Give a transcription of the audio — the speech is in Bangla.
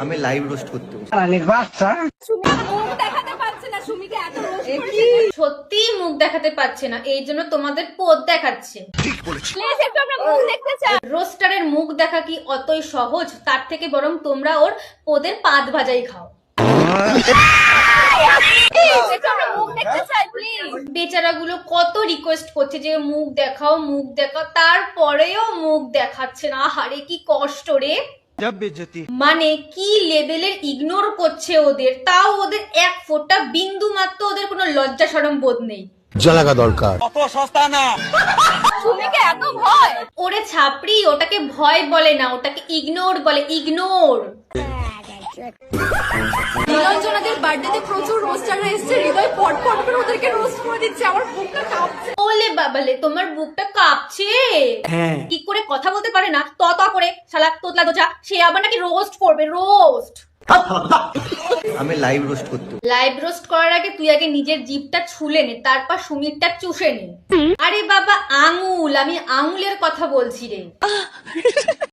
আমি লাইভ রোস্ট করতে বসে। সত্যি মুখ দেখাতে পারছে না, এই জন্য তোমাদের পোদ দেখাচ্ছে। রোস্টারের মুখ দেখা কি অতই সহজ? তার থেকে বরং তোমরা ওর পোদের পাত ভাজাই খাও। বেচারাগুলো কত রিকোয়েস্ট করছে যে মুখ দেখাও মুখ দেখাও, তারপরেও মুখ দেখাচ্ছে না। আহারে কি কষ্ট রে। মানে কি লেভেলের ইগনোর করছে ওদের, তাও ওদের এক ফোঁটা বিন্দু মাত্র ওদের কোনো লজ্জা শরম বোধ নেই। জালাগা দরকার। অত সস্তা না। সুমিকে এত ভয়? ওরে ছাপড়ি, ওটাকে ভয় বলে না, ওটাকে ইগনোর বলে, ইগনোর। নীলাঞ্জনাদের বার্থডেতে প্রচুর রোস্টাররা এসেছে, হৃদয় পটপট করে ওদেরকে রোস্ট করে দিচ্ছে, আমার বুকটা কাঁপছে। ওলে বাবালে, তোমার বুকটা কাঁপছে? হ্যাঁ। কি করে কথা বলতে পারে না, ত করে শালা তোতলা দোচা, সে আবার নাকি রোস্ট করবে, রোস্ট। আমি লাইভ রোস্ট করতে বসে। লাইভ রোস্ট করার আগে তুই আগে নিজের জিভটা ছুলে নে, তারপর সুমিরটা চুষে নে। আরে বাবা আঙুল, আমি আঙুলের কথা বলছি রে।